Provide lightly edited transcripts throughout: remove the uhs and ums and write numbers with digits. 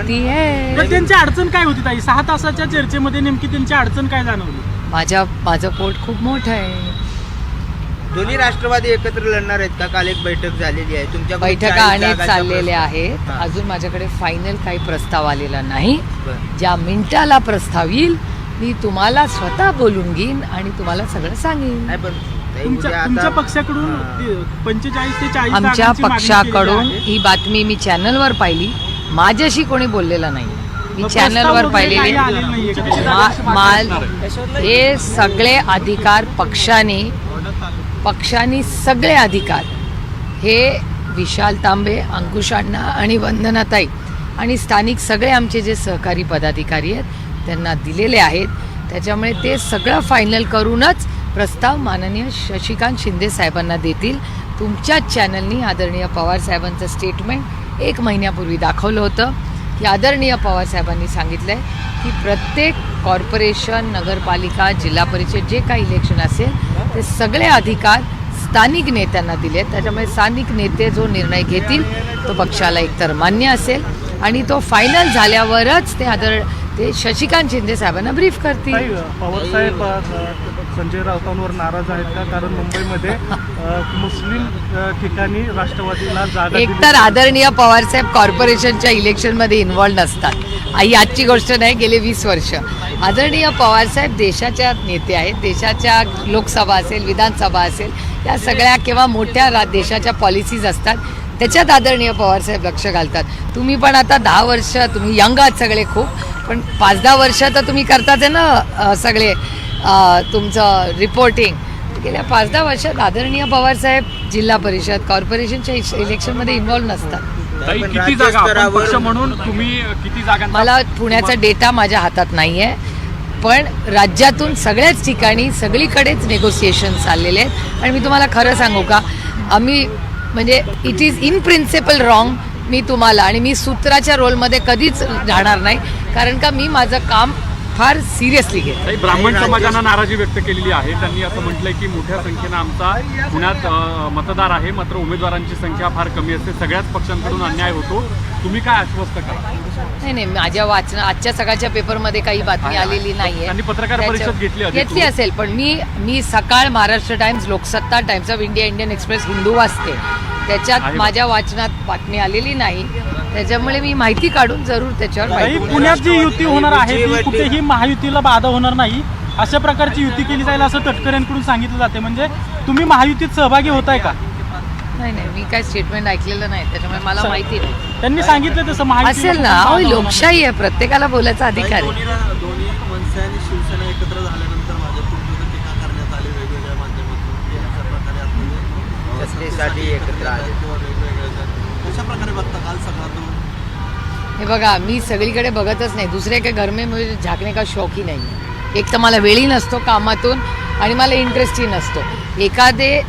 होती है. त्यांची अडचण काय होती ताई? 6 तासाच्या चर्चेमध्ये नेमकी त्यांची अडचण काय जाणवली? माझं पोट खूप मोठं आहे. दोन्ही राष्ट्रवादी एकत्र लढणार आहेत का? काल एक बैठक झालेली आहे तुमच्या बैठका अनेक चाललेल्या आहेत. अजून माझ्याकडे फायनल काही प्रस्ताव आलेला नाही. ज्या मिनिटाला प्रस्ताव येईल मी तुम्हाला स्वतः बोलून घेईन आणि तुम्हाला सगळं सांगेन. तुमच्या पक्षाकडून 45 ते 40 आमच्या पक्षाकडून ही बातमी मी चॅनलवर पाहिली. माझ्याशी कोणी बोललेलं नाही. मी चॅनलवर पाहिलेली. हे सगळे अधिकार पक्षाने सगळे अधिकार हे विशाल तांबे, अंकुश अण्णा आणि वंदनाताई आणि स्थानिक सगळे आमचे जे सहकारी पदाधिकारी आहेत त्यांना दिलेले आहेत. त्याच्यामुळे ते सगळं फायनल करूनच प्रस्ताव माननीय शशिकांत शिंदे साहेबांना देतील. तुमच्याच चॅनलनी आदरणीय पवार साहेबांचं स्टेटमेंट 1 महिन्यापूर्वी दाखवलं होतं की आदरणीय पवार साहेबांनी सांगितलं आहे की प्रत्येक कॉर्पोरेशन, नगरपालिका, जिल्हा परिषद जे काही इलेक्शन असेल ते सगळे अधिकार स्थानिक नेत्यांना दिलेत. त्याच्यामुळे स्थानिक नेते जो निर्णय घेतील तो पक्षाला एकतर मान्य असेल आणि तो फायनल झाल्यावरच ते शशिकांत शिंदे साहेबांना ब्रीफ करतील. पवार साहेब संजय राऊतांवर नाराज आहेत का? कारण मुंबईमध्ये मुस्लिम ठिकाणी राष्ट्रवादीला जागा एकतर आदरणीय पवार साहेब कॉर्पोरेशनच्या इलेक्शनमध्ये इन्व्हॉल्व नसतात. आई आजची गोष्ट नाही, गेले 20 वर्ष. आदरणीय पवार साहेब देशाच्या नेते आहेत. देशाच्या लोकसभा असेल, विधानसभा असेल, या सगळ्या किंवा मोठ्या देशाच्या पॉलिसीज असतात त्याच्यात आदरणीय पवार साहेब लक्ष घालतात. तुम्ही पण आता 10 वर्ष, तुम्ही यंग आहात सगळे खूप, पण 5-10 वर्ष तर तुम्ही करतात आहे ना सगळे तुमचं रिपोर्टिंग. गेल्या 5-10 वर्षात आदरणीय पवार साहेब जिल्हा परिषद, कॉर्पोरेशनच्या इलेक्शनमध्ये इन्व्हॉल्व नसतात. किती जागा पक्ष म्हणून तुम्ही किती जागा? मला पुण्याचा डेटा माझ्या हातात नाही आहे, पण राज्यातून सगळ्याच ठिकाणी सगळीकडेच नेगोसिएशन चाललेले आहेत. आणि मी तुम्हाला खरं सांगू का, आम्ही म्हणजे it is in principle wrong मी तुम्हाला, आणि मी सूत्राच्या रोलमध्ये कधीच राहणार नाही, कारण का मी माझं काम फार सिरियसली घेते. ब्राह्मण समाजानं नाराजी व्यक्त केलेली आहे. त्यांनी असं म्हटलंय की मोठ्या संख्येनं आमचा पुण्यात मतदार आहे, मात्र उमेदवारांची संख्या फार कमी असते, सगळ्याच पक्षांकडून अन्याय होतो. तुम्ही काय आश्वस्त करा? नाही, माझ्या आजच्या सकाळच्या पेपरमध्ये काही बातमी आलेली नाहीये. त्यांनी पत्रकार परिषद घेतली असेल, पण मी सकाळ Maharashtra times, Loksatta, times of India, Indian express, Hindu वाचते. त्याच्यात माझ्या वाचनात बातमी आलेली नाही. त्याच्यामुळे मी माहिती काढून जरूर त्याच्यावर. पुण्यात जी युती होणार आहे ती कुठेही महायुतीला बाधा होणार नाही अशा प्रकारची युती केली जाईल असं तटकरेंकडून सांगितलं जाते. म्हणजे तुम्ही महायुतीत सहभागी होताय का? नाही, मी काय स्टेटमेंट ऐकलेलं नाही, त्याच्यामुळे मला माहिती नाही. त्यांनी सांगितलं तसं महायुती असेल ना. लोकशाही आहे, प्रत्येकाला बोलायचा अधिकार आहे. दोन्ही मनसे आणि शिवसेना एकत्र झाल्यानंतर भाजपकडून टीका करण्यात आली वेगवेगळ्या माध्यमातून अशा प्रकारे एकत्र आले. कशा प्रकारे बघता काल सगळा तो? हे बघा, मी सगळीकडे बघतच नाही. दुसरे के घर में मुझे झाकने का शौक ही नाही. एक तर मला वेळही नसतो कामातून आणि मला इंटरेस्टही नसतो. एखादे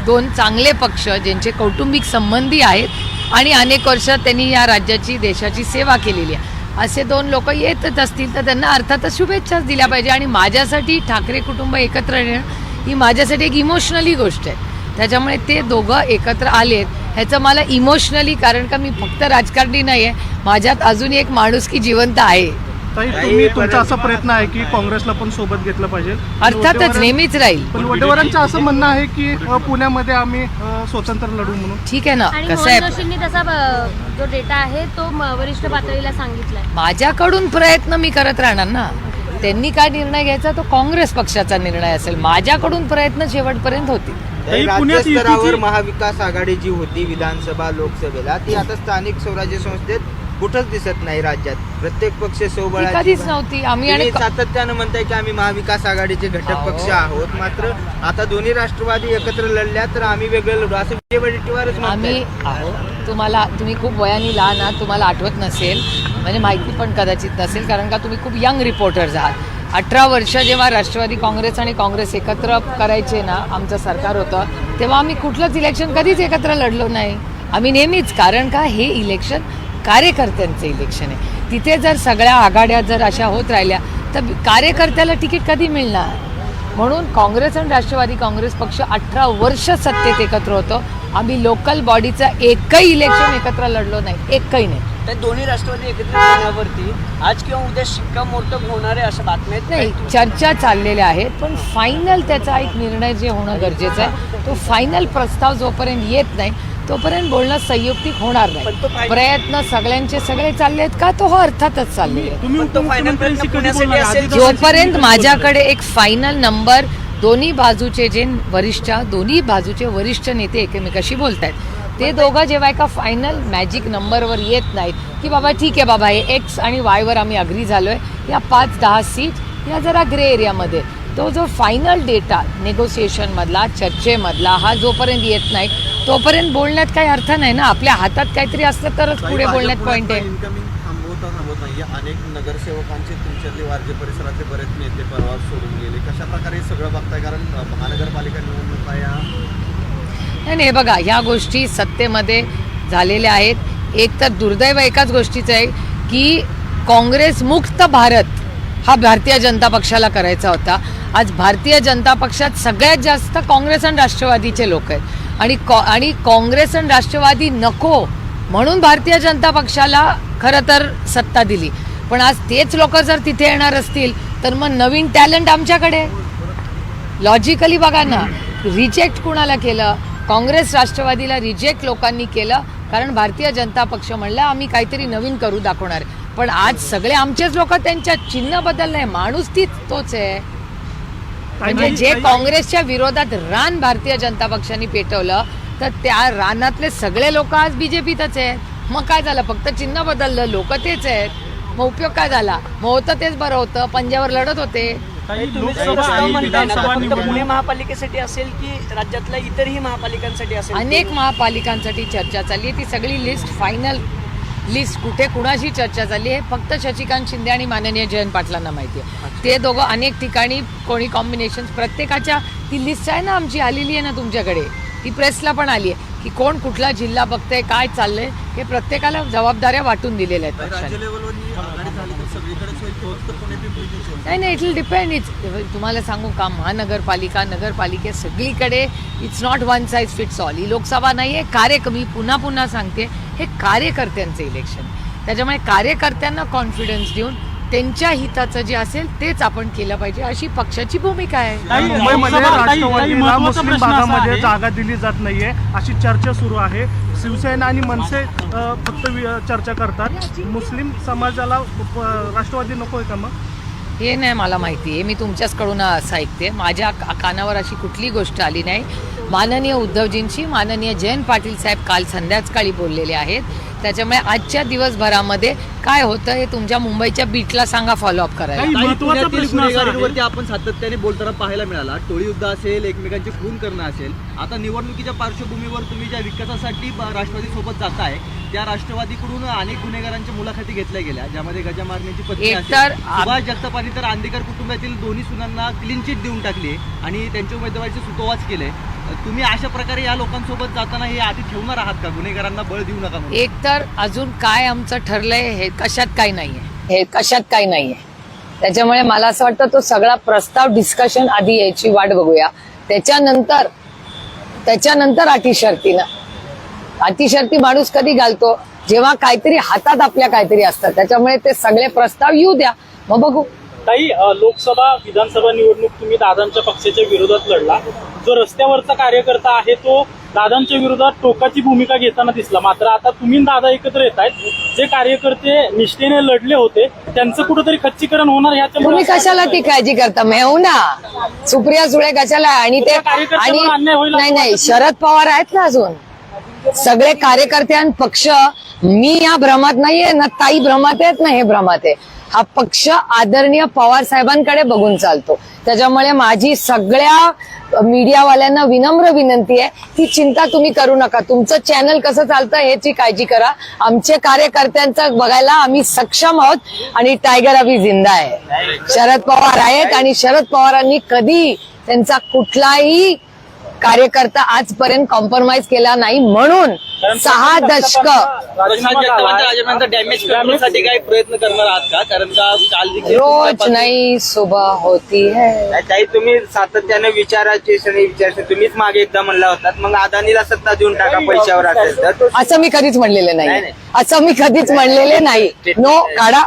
2 चांगले पक्ष ज्यांचे कौटुंबिक संबंधी आहेत आणि अनेक वर्ष त्यांनी या राज्याची, देशाची सेवा केलेली आहे, असे 2 लोक येतच असतील तर त्यांना अर्थातच शुभेच्छाच दिल्या पाहिजे. आणि माझ्यासाठी ठाकरे कुटुंब एकत्र येणं ही माझ्यासाठी एक इमोशनली गोष्ट आहे. त्याच्यामुळे ते दोघं एकत्र आलेत ह्याचं मला इमोशनली, कारण का मी फक्त राजकारणी नाही आहे, माझ्यात अजून एक माणुसकी जिवंत आहे. तुमचा असा प्रयत्न आहे की काँग्रेसला पण सोबत घेतलं पाहिजे? अर्थातच नेहमीच राहील. पण वडेवरांचं असं म्हणणं आहे की पुण्यामध्ये आम्ही स्वतंत्र लढू म्हणून. ठीक आहे ना. कसं आहे, तसा जो डेटा आहे तो वरिष्ठ पातळीला सांगितलाय. माझ्याकडून प्रयत्न मी करत राहणार ना. त्यांनी काय निर्णय घ्यायचा तो काँग्रेस पक्षाचा निर्णय असेल. माझ्याकडून प्रयत्न शेवटपर्यंत होतील. राज्य स्तरावर महाविकास आघाडी जी होती विधानसभा, लोकसभेला, ती आता स्थानिक स्वराज्य संस्थेत कुठंच दिसत नाही. राज्यात प्रत्येक पक्ष सोबळा कधीच नव्हती. आम्ही सातत्यानं म्हणताय की आम्ही महाविकास आघाडीचे घटक पक्ष आहोत, मात्र आता दोन्ही राष्ट्रवादी एकत्र लढल्या तर आम्ही वेगळं लढू असं विजयवडेट्टीवारच आम्ही आहोत. तुम्ही खूप वयाने लहान आहात, तुम्हाला आठवत नसेल, म्हणजे माहिती पण कदाचित नसेल, कारण का तुम्ही खूप यंग रिपोर्टर्स आहात. 18 वर्ष जेव्हा राष्ट्रवादी काँग्रेस आणि काँग्रेस एकत्र करायचे ना, आमचं सरकार होतं, तेव्हा आम्ही कुठलंच इलेक्शन कधीच एकत्र लढलो नाही. आम्ही नेहमीच, कारण का हे इलेक्शन कार्यकर्त्यांचं इलेक्शन आहे. तिथे जर सगळ्या आघाड्या जर अशा होत राहिल्या तर कार्यकर्त्याला तिकीट कधी मिळणार? म्हणून काँग्रेस आणि राष्ट्रवादी काँग्रेस पक्ष 18 वर्ष सत्तेत एकत्र होतं. आम्ही लोकल बॉडीचं एकही इलेक्शन एकत्र लढलो नाही, एकही नाही. तर दोन्ही राष्ट्रवादी एकत्रित येण्यावरती आज किंवा उद्या शिक्कामोर्तब होणारे अशा बातम्या आहेत. नाही, चर्चा चाललेल्या आहेत, पण फायनल त्याचा एक निर्णय जे होणं गरजेचं आहे, तो फायनल प्रस्ताव जोपर्यंत येत नाही तोपर्यंत बोलणं संयुक्तिक होणार नाही. प्रयत्न सगळ्यांचे सगळे चालले आहेत का, तो अर्थातच चालले आहेत. तुम्ही पण तो final उपमुख्यमंत्र्यांशी प्रयत्न कधी बोलणार? पुण्यासाठी आधी तर- जोपर्यंत माझ्याकडे एक फायनल नंबर दोन्ही बाजूचे जे दोन्ही बाजूचे वरिष्ठ नेते एकमेकाशी बोलतायत, ते दोघं जेव्हा एका फायनल मॅजिक नंबरवर येत नाहीत की बाबा ठीक आहे बाबा हे एक्स आणि वायवर आम्ही अग्री झालोय, या 5-10 सीट या जरा ग्रे एरियामध्ये, तो जो फायनल डेटा नेगोसिएशनमधला चर्चेमधला हा जोपर्यंत येत नाही तोपर्यंत बोलण्यात काही अर्थ नाही ना. आपल्या हातात काहीतरी असतं तरच पुढे बोलण्यात पॉईंट आहे. इन्कमिंग थांबवत नाहीये. अनेक नगरसेवकांचे तुमच्यातले वारजे परिसरातले बरेच नेते परवा सोडून गेले. कशा प्रकारे सगळं बघताय, कारण महानगरपालिका निवडणुका या नाही हे बघा, ह्या गोष्टी सत्तेमध्ये झालेल्या आहेत. एक तर दुर्दैव एकाच गोष्टीचं आहे की काँग्रेस मुक्त भारत हा भारतीय जनता पक्षाला करायचा होता. आज भारतीय जनता पक्षात सगळ्यात जास्त काँग्रेस आणि राष्ट्रवादीचे लोक आहेत आणि काँग्रेस आणि राष्ट्रवादी नको म्हणून भारतीय जनता पक्षाला खरं तर सत्ता दिली. पण आज तेच लोक जर तिथे येणार असतील तर मग नवीन टॅलेंट आमच्याकडे. लॉजिकली बघा ना, रिजेक्ट कुणाला केलं? काँग्रेस राष्ट्रवादीला रिजेक्ट लोकांनी केलं, कारण भारतीय जनता पक्ष म्हणलं आम्ही काहीतरी नवीन करू दाखवणार. पण आज सगळे आमचेच लोक, त्यांच्या चिन्ह बदललंय, माणूस तोच आहे. म्हणजे जे काँग्रेसच्या विरोधात रान भारतीय जनता पक्षाने पेटवलं तर त्या रानातले सगळे लोक आज बीजेपीतच आहेत. मग काय झालं, फक्त चिन्ह बदललं, लोक तेच आहेत, मग उपयोग काय झाला? मग होतं तेच बरं होतं, पंजावर लढत होते. काही तुम्ही लोकसभा प्रस्ताव आणि म्हणताय ना, विधानसभा फक्त पुणे निवडणूक महापालिकेसाठी असेल की राज्यातल्या इतरही महापालिकांसाठी असेल? अनेक महापालिकांसाठी चर्चा चालली आहे. ती सगळी लिस्ट फायनल लिस्ट कुठे कुणाशी चर्चा झाली आहे फक्त शशिकांत शिंदे आणि माननीय जयंत पाटलांना माहिती आहे. ते दोघं अनेक ठिकाणी कोणी कॉम्बिनेशन, प्रत्येकाच्या ती लिस्ट आहे ना आमची, आलेली आहे ना तुमच्याकडे, ती प्रेसला पण आली आहे की कोण कुठला जिल्हा बघतंय, काय चाललंय, हे प्रत्येकाला जबाबदाऱ्या वाटून दिलेल्या आहेत पक्षाने. राज्य लेवलवर आघाडी झाली तर सगळीकडेच होईल, फक्त पुणे पिंपरी नाही, इट विल डिपेंड. तुम्हाला सांगू का, महानगरपालिका नगरपालिके सगळीकडे it's not one size fits all. ही लोकसभा नाही आहे, मी पुन्हा सांगते, हे कार्यकर्त्यांचं इलेक्शन. त्याच्यामुळे कार्यकर्त्यांना कॉन्फिडन्स देऊन त्यांच्या हिताचं जे असेल तेच आपण केलं पाहिजे, अशी पक्षाची भूमिका आहे. मुंबईमध्ये राष्ट्रवादीला महत्त्वाचा मुस्लिम प्रश्न असा भागामध्ये आहे- जागा दिली जात नाहीये अशी चर्चा सुरू आहे. शिवसेना आणि मनसे फक्त चर्चा करतात. मुस्लिम समाजाला राष्ट्रवादी नकोय का मग? हे नाही मला माहिती आहे, मी तुमच्याचकडून असं ऐकते. माझ्या कानावर अशी कुठली गोष्ट आली नाही. माननीय उद्धवजींशी माननीय जयंत पाटील साहेब काल संध्याकाळी बोललेले आहेत. त्याच्यामुळे आजच्या दिवसभरामध्ये काय होतं हे तुमच्या मुंबईच्या बीटला सांगा, फॉलोअप करायला. काही महत्त्वाचा प्रश्न असा आहे- गुन्हेगारीवरती आपण सातत्याने बोलताना पाहायला मिळाला. टोळीयुद्ध असेल, एकमेकांचे खून करणं असेल. आता निवडणुकीच्या पार्श्वभूमीवर तुम्ही ज्या विकासासाठी राष्ट्रवादी सोबत जाताय त्या राष्ट्रवादीकडून अनेक गुन्हेगारांच्या मुलाखती घेतल्या गेल्या, ज्यामध्ये गजा मारण्याची पत्नी एक असेल. तर सुभाष जगतापांनी तर आंदेकर कुटुंबातील दोन्ही सुनांना क्लीन चिट देऊन टाकली आणि त्यांच्या उमेदवारीचे सुतोवाच केले. तुम्ही अशा प्रकारे या लोकांसोबत जाताना हे आधी ठेवणार आहात का, गुन्हेगारांना बळ देऊ नका म्हणून? एक तर अजून काय आमचं ठरलंय हे कशात काही नाहीये, हे कशात काही नाहीये. त्याच्यामुळे मला असं वाटतं तो सगळा प्रस्ताव डिस्कशन आधी यायची वाट बघूया. त्याच्यानंतर अटीशर्ती माणूस कधी घालतो, जेव्हा काहीतरी हातात आपल्या काहीतरी असतं. त्याच्यामुळे ते सगळे प्रस्ताव येऊ द्या, मग बघू. काही लोकसभा विधानसभा निवडणूक तुम्ही दादांच्या पक्षाच्या विरोधात लढला. जो रस्त्यावरचा कार्यकर्ता आहे तो दादांच्या विरोधात टोकाची भूमिका घेताना दिसला. मात्र आता तुम्ही दादा एकत्र येत आहेत, जे कार्यकर्ते निष्ठेने लढले होते त्यांचं कुठेतरी खच्चीकरण होणार ह्याच्यामुळे तुम्ही कशाला ती काळजी करता? मेहू ना, सुप्रिया सुळे कशाला? आणि ते कार्यकर्त्यांवर अन्याय होईल असं नाही वाटत शरद पवार आहेत ना अजून सगळे कार्यकर्ते पक्ष. मी या भ्रमात नाहीये ना, ताई भ्रमात आहेत ना, हे भ्रमात आहे. हा पक्ष आदरणीय पवार साहेबांकडे बघून चालतो. त्याच्यामुळे माझी सगळ्या मीडियावाल्यांना विनम्र विनंती आहे की चिंता तुम्ही करू नका. तुमचं चॅनल कसं चालतं ह्याची काळजी करा. आमचे कार्यकर्त्यांचं बघायला आम्ही सक्षम आहोत आणि टायगर अभी जिंदा आहे. शरद पवार आहेत आणि शरद पवारांनी कधी त्यांचा कुठलाही कार्यकर्ता आजपर्यंत कॉम्प्रोमाइज केला नाही. म्हणून कारण 6 दशक राजीनामा झाला. राजीनाम्यानंतर डॅमेज कंट्रोलसाठी काही प्रयत्न करणार आहात का? कारण का काल देखील रोज नई सुबह होती है. ताई, तुम्ही सातत्याने विचाराची तुम्हीच मागे एकदा म्हणला होतात, मग अदानीला सत्ता देऊन टाका पैशावर असेल तर. असं मी कधीच म्हणलेलं नाही, नाही. नाही. असं मी कधीच म्हणलेले नाही. नो काढा.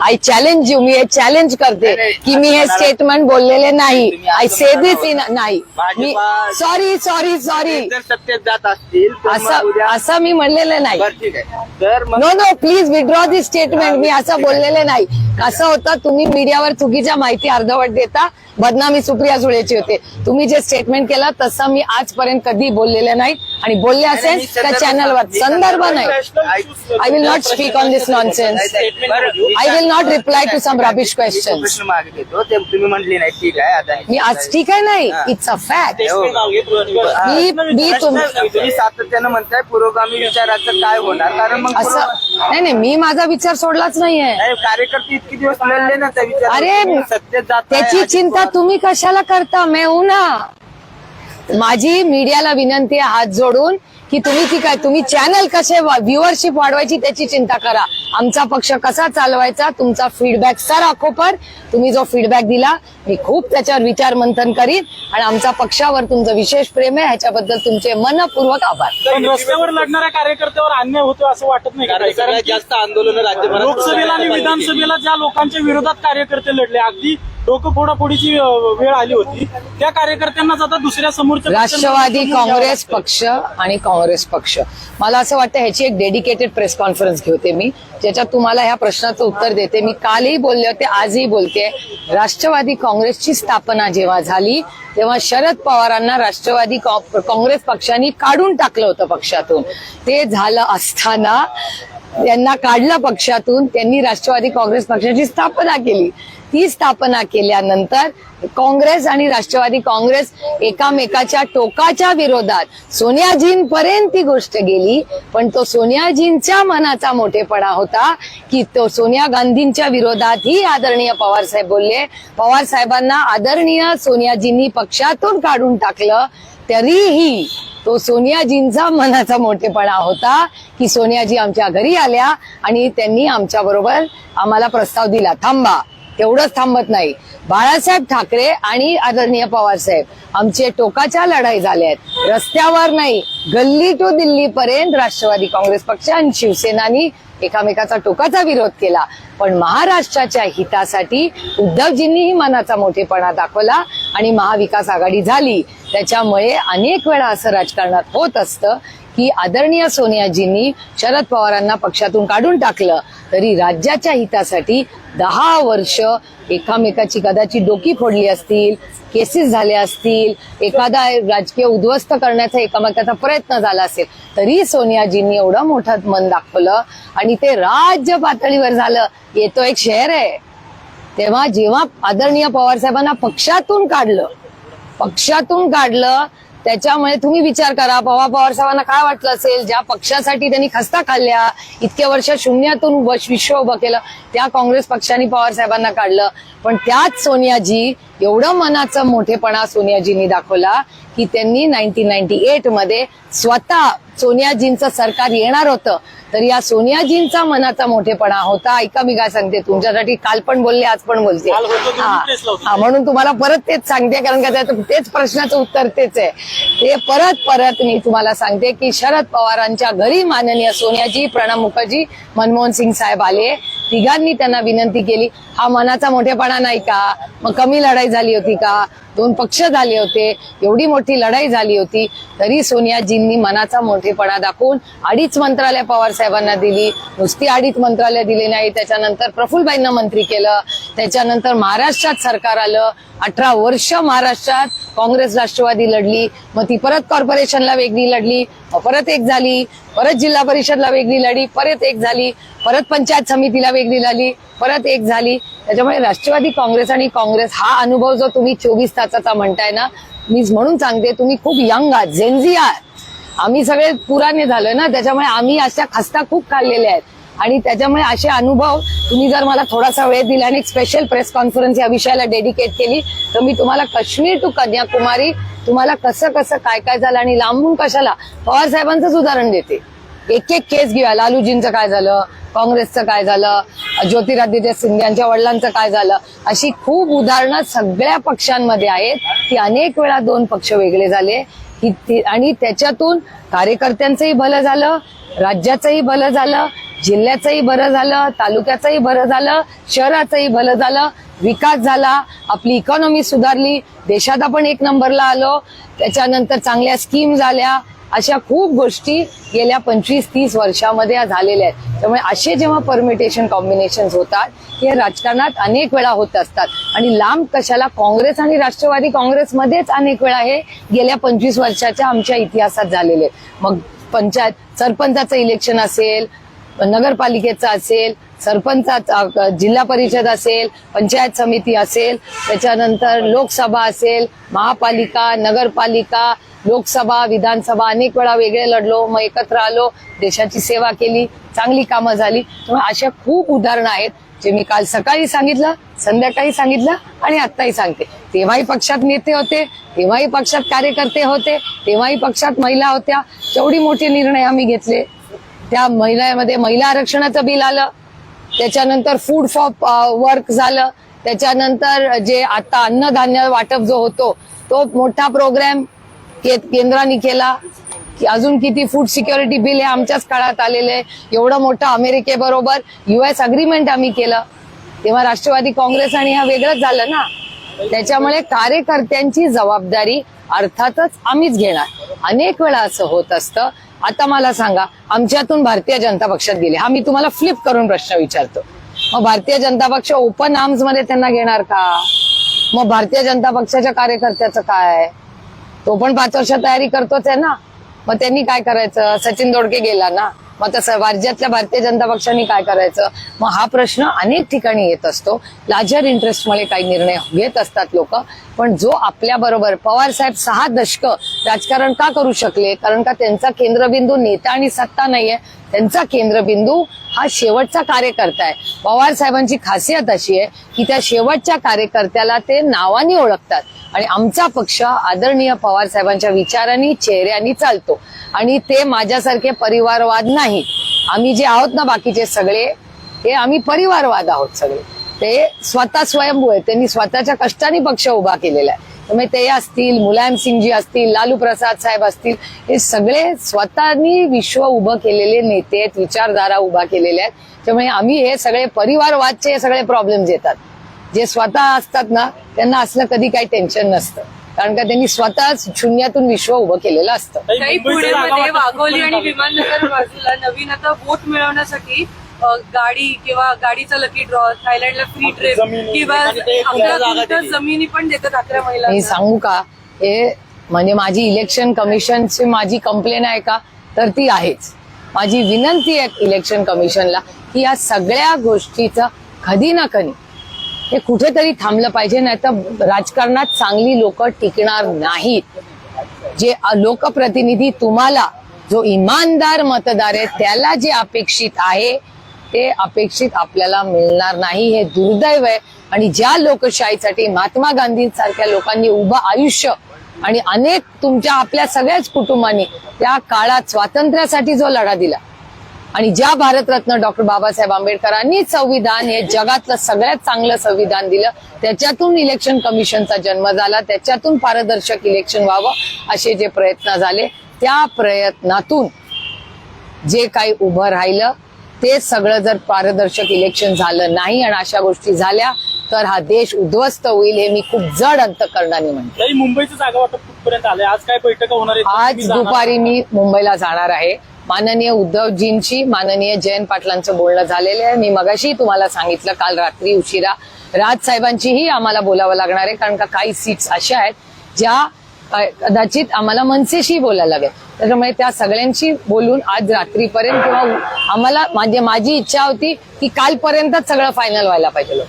I challenge you. मी हे चॅलेंज करते की मी हे स्टेटमेंट बोललेले नाही. आय से दिस इन नाही. मी सॉरी जर सत्तेत जात असतील तर मग उद्या- असं मी म्हणलेलं नाही. बरं, ठीक आहे. तर मग no please withdraw this statement. मी असं बोललेले नाही. कसं होतं, तुम्ही मीडियावर चुकीच्या माहिती अर्धवट देता. बदनामी सुप्रिया सुळेची होते. तुम्ही जे स्टेटमेंट केलं तसं मी आजपर्यंत कधी बोललेलं नाही आणि बोलले असेल त्या चॅनलवर संदर्भ नाही. I will not speak on this nonsense. I will not reply to some rubbish question. प्रश्न मागे घेतो ते तुम्ही म्हटले नाही, ठीक आहे अदानी. मी आज ठीक आहे नाही. It's a fact. मी तुम्ही सातत्यानं म्हणताय पुरोगामी विचाराचं काय होणार, कारण मग असं नाही मी माझा विचार सोडलाच नाहीये. नाही, कार्यकर्ते इतके दिवस लढले ना त्या विचार. अरे, सत्तेत जात त्याची चिंता तुम्ही कशाला करता? मैं हूं ना. माझी मीडियाला विनंती आहे हात जोडून की तुम्ही ठीक आहे, तुम्ही चॅनल कसे व्ह्युअरशिप वाढवायची त्याची चिंता करा. आमचा पक्ष कसा चालवायचा तुमचा फीडबॅक सर आखोपर. तुम्ही जो फीडबॅक दिला मी खूप त्याच्यावर विचार मंथन करीन आणि आमचा पक्षावर तुमचं विशेष प्रेम आहे ह्याच्याबद्दल तुमचे मनपूर्वक आभार. पण रस्त्यावर लढणाऱ्या कार्यकर्त्यावर अन्याय होतो असं वाटत नाही का? कारण सगळ्यात जास्त आंदोलन राज्यभरात लोकसभेला आणि विधानसभेला ज्या लोकांच्या विरोधात कार्यकर्ते लढले, अगदी डोकं फोडाफोडीची वेळ आली होती, त्या कार्यकर्त्यांनाच आता दुसऱ्या समोरच्या राष्ट्रवादी काँग्रेस पक्ष आणि काँग्रेस पक्ष, मला असं वाटतं ह्याची एक डेडिकेटेड प्रेस कॉन्फरन्स घेते मी, ज्याच्यात तुम्हाला ह्या प्रश्नाचं उत्तर देते. मी कालही बोलले होते, आजही बोलते. राष्ट्रवादी काँग्रेसची स्थापना जेव्हा झाली तेव्हा शरद पवारांना राष्ट्रवादी काँग्रेस पक्षाने काढून टाकलं होतं पक्षातून. ते झालं असताना त्यांना काढलं पक्षातून, त्यांनी राष्ट्रवादी काँग्रेस पक्षाची स्थापना केली. ती स्थापना केल्यानंतर काँग्रेस आणि राष्ट्रवादी काँग्रेस एकामेकाच्या टोकाच्या विरोधात सोनियाजींपर्यंत ती गोष्ट गेली. पण तो सोनियाजींच्या मनाचा मोठेपणा होता की तो सोनिया गांधींच्या विरोधातही आदरणीय पवार साहेब बोलले. पवार साहेबांना आदरणीय सोनियाजींनी पक्षातून काढून टाकलं तरीही तो सोनियाजींचा मनाचा मोठेपणा होता की सोनियाजी आमच्या घरी आल्या आणि त्यांनी आमच्या बरोबर आम्हाला प्रस्ताव दिला. थांबा, तेवढंच थांबत नाही. बाळासाहेब ठाकरे आणि आदरणीय पवार साहेब आमचे टोकाच्या लढाई झाल्या आहेत. रस्त्यावर नाही, गल्ली टू दिल्ली पर्यंत राष्ट्रवादी काँग्रेस पक्ष आणि शिवसेनानी एकामेकाचा टोकाचा विरोध केला. पण महाराष्ट्राच्या हितासाठी उद्धवजींनीही मनाचा मोठेपणा दाखवला आणि महाविकास आघाडी झाली. त्याच्यामुळे अनेक वेळा असं राजकारणात होत असतं की आदरणीय सोनियाजींनी शरद पवारांना पक्षातून काढून टाकलं तरी राज्याच्या हितासाठी 10 वर्ष एकामेकाची कदाचित डोकी फोडली असतील, केसेस झाल्या असतील, एखादा राजकीय उद्ध्वस्त करण्याचा एकामेकाचा प्रयत्न झाला असेल तरी सोनियाजींनी एवढं मोठं मन दाखवलं आणि ते राज्य पातळीवर झालं. येतो एक शहर आहे तेव्हा जेव्हा आदरणीय पवार साहेबांना पक्षातून काढलं त्याच्यामुळे तुम्ही विचार करा पवार साहेबांना काय वाटलं असेल. ज्या पक्षासाठी त्यांनी खस्ता खाल्ल्या, इतके वर्ष शून्यातून विश्व उभं केलं, त्या काँग्रेस पक्षाने पवार साहेबांना काढलं. पण त्याच सोनियाजी, एवढं मनाचा मोठेपणा सोनियाजींनी दाखवला की त्यांनी 1998 मध्ये स्वतः सोनियाजींचं सरकार येणार होतं तर या सोनियाजींचा मनाचा मोठेपणा होता. ऐका मी काय सांगते तुमच्यासाठी, काल पण बोलले आज पण बोलते. म्हणून तुम्हाला परत तेच सांगते कारण का तेच प्रश्नाचं उत्तर तेच आहे. ते परत मी तुम्हाला सांगते की शरद पवारांच्या घरी माननीय सोनियाजी, प्रणब मुखर्जी, मनमोहन सिंग साहेब आले. तिघांनी त्यांना विनंती केली. हा मनाचा मोठेपणा नाही का? मग कमी लढाई झाली होती का? 2 पक्ष झाले होते, एवढी मोठी लढाई झाली होती तरी सोनियाजींनी मनाचा मोठेपणा दाखवून 2.5 मंत्रालय पवार साहेबांना दिली. नुसती 2.5 मंत्रालय दिले नाही, त्याच्यानंतर प्रफुल्लबाईंना मंत्री केलं. त्याच्यानंतर महाराष्ट्रात सरकार आलं. 18 वर्ष महाराष्ट्रात काँग्रेस राष्ट्रवादी लढली. मग ती परत कॉर्पोरेशनला वेगळी लढली, परत एक झाली, परत जिल्हा परिषदला वेगळी लढली, परत एक झाली, परत पंचायत समितीला वेगळी लढली, परत एक झाली. त्याच्यामुळे राष्ट्रवादी काँग्रेस आणि काँग्रेस हा अनुभव जो तुम्ही 24 तासाचा म्हणताय ना, मी म्हणून सांगते तुम्ही खूप यंग आहात, जेनझी आहात. आम्ही सगळे पुराणे झालोय ना, त्याच्यामुळे आम्ही अशा खस्ता खूप खाल्लेल्या आहेत आणि त्याच्यामुळे असे अनुभव तुम्ही जर मला थोडासा वेळ दिला आणि एक स्पेशल प्रेस कॉन्फरन्स या विषयाला डेडिकेट केली तर मी तुम्हाला काश्मीर टू कन्याकुमारी तुम्हाला कसं काय झालं आणि लांबून कशाला पवार साहेबांचंच उदाहरण देते. एक एक केस घेऊया. लालूजींचं काय झालं, काँग्रेसचं काय झालं, ज्योतिरादित्य सिंधियांच्या वडिलांचं काय झालं, अशी खूप उदाहरणं सगळ्या पक्षांमध्ये आहेत की अनेक वेळा दोन पक्ष वेगळे झाले आणि त्याच्यातून कार्यकर्त्यांचंही भलं झालं, राज्याचंही भलं झालं, जिल्ह्याचंही बरं झालं, तालुक्याचंही बरं झालं, शहराचंही भलं झालं, विकास झाला, आपली इकॉनॉमी सुधारली, देशात आपण 1 नंबरला आलो, त्याच्यानंतर चांगल्या स्कीम झाल्या. अशा खूप गोष्टी गेल्या 25-30 वर्षामध्ये झालेल्या आहेत. त्यामुळे असे जेव्हा परमिटेशन कॉम्बिनेशन होतात हे राजकारणात अनेक वेळा होत असतात. आणि लांब कशाला, काँग्रेस आणि राष्ट्रवादी काँग्रेसमध्येच अनेक वेळा हे गेल्या 25 वर्षाच्या आमच्या इतिहासात झालेले. मग सरपंचाचं इलेक्शन असेल, नगरपालिकेचं असेल, सरपंचाचा, जिल्हा परिषद असेल, पंचायत समिती असेल, त्याच्यानंतर लोकसभा असेल, महापालिका, नगरपालिका, लोकसभा, विधानसभा, अनेक वेळा वेगळे लढलो, मग एकत्र आलो, देशाची सेवा केली, चांगली कामं झाली. त्यामुळे अशा खूप उदाहरणं आहेत जे मी काल सकाळी सांगितलं, संध्याकाळी सांगितलं आणि आत्ताही सांगते. तेव्हाही पक्षात नेते होते, तेव्हाही पक्षात कार्यकर्ते होते, तेव्हाही पक्षात महिला होत्या. जेवढी मोठे निर्णय आम्ही घेतले त्या महिलांमध्ये महिला आरक्षणाचं बिल आलं, त्याच्यानंतर फूड फॉर वर्क झालं, त्याच्यानंतर जे आता अन्नधान्य वाटप जो होतो तो मोठा प्रोग्राम केंद्राने केला. अजून किती फूड सिक्युरिटी बिल हे आमच्याच काळात आलेले आहे. एवढं मोठं अमेरिकेबरोबर US अग्रीमेंट आम्ही केलं, तेव्हा राष्ट्रवादी काँग्रेस आणि हा वेगळंच झालं ना. त्याच्यामुळे कार्यकर्त्यांची जबाबदारी अर्थातच आम्हीच घेणार. अनेक वेळा असं होत असतं. आता मला सांगा, आमच्यातून भारतीय जनता पक्षात गेले, हा मी तुम्हाला फ्लिप करून प्रश्न विचारतो. मग भारतीय जनता पक्ष ओपन आर्म्स मध्ये त्यांना घेणार का? मग भारतीय जनता पक्षाच्या कार्यकर्त्याचं काय? तो पण 5 वर्ष तयारी करतोच आहे ना. मग त्यांनी काय करायचं? सचिन दोडके गेला ना, मग तसं राज्यातल्या भारतीय जनता पक्षाने काय करायचं? मग हा प्रश्न अनेक ठिकाणी येत असतो. लार्जर इंटरेस्टमुळे काही निर्णय घेत असतात लोक. पण जो आपल्या बरोबर पवार साहेब 6 दशकं राजकारण का करू शकले? कारण का त्यांचा केंद्रबिंदू नेता आणि सत्ता नाहीये, त्यांचा केंद्रबिंदू हा शेवटचा कार्यकर्ता आहे. पवार साहेबांची खासियत अशी आहे की त्या शेवटच्या कार्यकर्त्याला ते नावाने ओळखतात. आणि आमचा पक्ष आदरणीय पवार साहेबांच्या विचारांनी, चेहऱ्यांनी चालतो. आणि ते माझ्यासारखे परिवारवाद नाही. आम्ही जे आहोत ना बाकीचे सगळे, हे आम्ही परिवारवाद आहोत सगळे. ते स्वतः स्वयंभू आहेत, त्यांनी स्वतःच्या कष्टाने पक्ष उभा केलेला आहे. त्यामुळे ते असतील, मुलायम सिंगजी असतील, लालू प्रसाद साहेब असतील, हे सगळे स्वतःनी विश्व उभं केलेले नेते आहेत, विचारधारा उभा केलेल्या आहेत. त्यामुळे आम्ही हे सगळे परिवारवादचे हे सगळे प्रॉब्लेम्स येतात. जे स्वतः असतात ना त्यांना असलं कधी काही टेन्शन नसतं, कारण का त्यांनी स्वतः शून्यातून विश्व उभं केलेलं असतं. ताई, पुण्यामध्ये वाघोली आणि विमाननगर बाजूला नवीन आता वोट मिळवण्यासाठी गाडी किंवा गाडीचा लकी ड्रॉ, थायलंडला फ्री ट्रिप किंवा आपल्या जमिनी पण देतात 11 महिला. मी सांगू का, हे म्हणजे माझी इलेक्शन कमिशनची माझी कंप्लेन आहे का? तर ती आहेच. माझी विनंती आहे इलेक्शन कमिशनला की या सगळ्या गोष्टीचं कधी ना कधी हे कुठेतरी थांबलं पाहिजे, नाही तर राजकारणात चांगली लोक टिकणार नाहीत. जे लोकप्रतिनिधी तुम्हाला, जो इमानदार मतदार आहे त्याला जे अपेक्षित आहे ते अपेक्षित आपल्याला मिळणार नाही. हे दुर्दैव आहे. आणि ज्या लोकशाहीसाठी महात्मा गांधींसारख्या लोकांनी उभं आयुष्य आणि अनेक तुमच्या आपल्या सगळ्याच कुटुंबांनी त्या काळात स्वातंत्र्यासाठी जो लढा दिला आणि ज्या भारतरत्न डॉक्टर बाबासाहेब आंबेडकरांनी संविधान हे जगातलं सगळ्यात चांगलं संविधान दिलं, त्याच्यातून इलेक्शन कमिशनचा जन्म झाला, त्याच्यातून पारदर्शक इलेक्शन व्हावं असे जे प्रयत्न झाले, त्या प्रयत्नातून जे काही उभं राहिलं ते सगळं जर पारदर्शक इलेक्शन झालं नाही आणि अशा गोष्टी झाल्या तर हा देश उद्ध्वस्त होईल, हे मी खूप जड अंतकरणाने म्हणते. मुंबईचं जागा वाटप कुठपर्यंत आलंय? आज काय बैठका होणार आहेत? आज दुपारी मी मुंबईला जाणार आहे. माननीय उद्धवजींशी, माननीय जयंत पाटलांचं बोलणं झालेलं आहे. मी मगाशी तुम्हाला सांगितलं, काल रात्री उशिरा राज साहेबांचीही आम्हाला बोलावं लागणार आहे, कारण का काही सीट्स अशा आहेत ज्या कदाचित आम्हाला मनसेशी बोलायला लागेल. त्याच्यामुळे त्या सगळ्यांशी बोलून आज रात्रीपर्यंत किंवा आम्हाला माझी इच्छा होती की कालपर्यंतच सगळं फायनल व्हायला पाहिजे.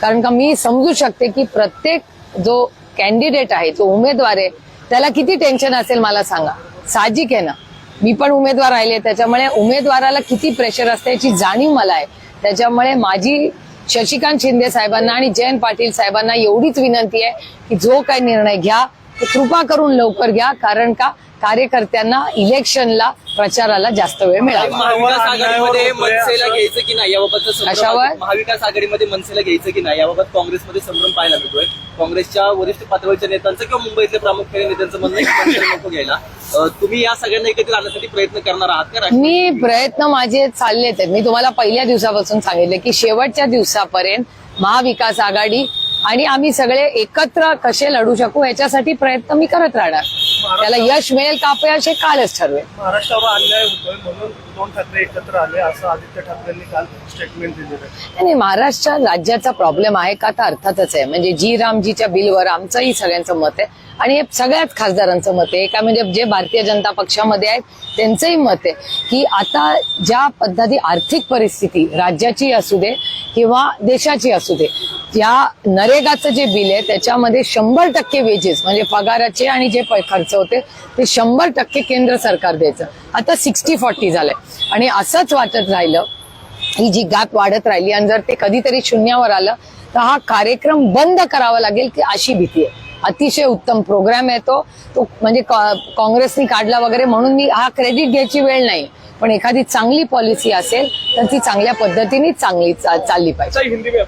कारण का मी समजू शकते की प्रत्येक जो कॅन्डिडेट आहे, जो उमेदवार आहे, त्याला किती टेन्शन असेल मला सांगा. साहजिक आहे ना, मी पण उमेदवार राहिले, त्याच्यामुळे उमेदवाराला किती प्रेशर असते याची जाणीव मला आहे. त्याच्यामुळे माझी शशिकांत शिंदे साहेबांना आणि जयंत पाटील साहेबांना एवढीच विनंती आहे की जो काही निर्णय घ्या तो कृपा करून लवकर घ्या, कारण का कार्यकर्त्यांना इलेक्शनला प्रचाराला जास्त वेळ मिळाला. महाविकास आघाडीमध्ये मनसेला घ्यायचं की नाही याबाबतचा संभ्रम कशावर? महाविकास आघाडीमध्ये मनसेला घ्यायचं की नाही याबाबत काँग्रेसमध्ये संभ्रम पाहायला मिळतोय. काँग्रेसच्या वरिष्ठ पातळीच्या नेत्यांचं किंवा मुंबईतल्या प्रामुख्याने नेत्यांचं म्हणणं आहे की मनसेला नको घ्यायला. तुम्ही या सगळ्यांना एकत्र आणण्यासाठी प्रयत्न करणार आहात का? मी प्रयत्न माझे चाललेत आहेत. मी तुम्हाला पहिल्या दिवसापासून सांगितलं की शेवटच्या दिवसापर्यंत महाविकास आघाडी आणि आम्ही सगळे एकत्र कसे लढू शकू याच्यासाठी प्रयत्न मी करत राहणार. त्याला यश मिळेल का अपयश हे कालच ठरवेल. महाराष्ट्रावर अन्याय होतोय म्हणून उद्धव ठाकरे एकत्र आले असं आदित्य ठाकरेंनी काल स्टेटमेंट दिलेलं आहे. नाही, महाराष्ट्र राज्याचा प्रॉब्लेम आहे का तर अर्थातच आहे. म्हणजे जी रामजीच्या बिलवर आमचंही सगळ्यांचं मत आहे आणि हे सगळ्याच खासदारांचं मत आहे. एका म्हणजे जे भारतीय जनता पक्षामध्ये आहेत त्यांचंही मत आहे की आता ज्या पद्धती आर्थिक परिस्थिती राज्याची असू दे किंवा देशाची असू दे, या नरेगाचं जे बिल आहे त्याच्यामध्ये 100% वेजेस म्हणजे पगाराचे आणि जे खर्च होते ते 100% केंद्र सरकार द्यायचं. आता 60-40 झालंय आणि असंच वाटत राहिलं, ही जी गॅप वाढत राहिली आणि जर ते कधीतरी शून्यावर आलं तर हा कार्यक्रम बंद करावा लागेल की अशी भीती आहे. अतिशय उत्तम प्रोग्राम आहे तो म्हणजे काँग्रेसनी काढला वगैरे म्हणून मी हा क्रेडिट घ्यायची वेळ नाही, पण एखादी चांगली पॉलिसी असेल तर ती चांगल्या पद्धतीने चालली पाहिजे. हिंदी में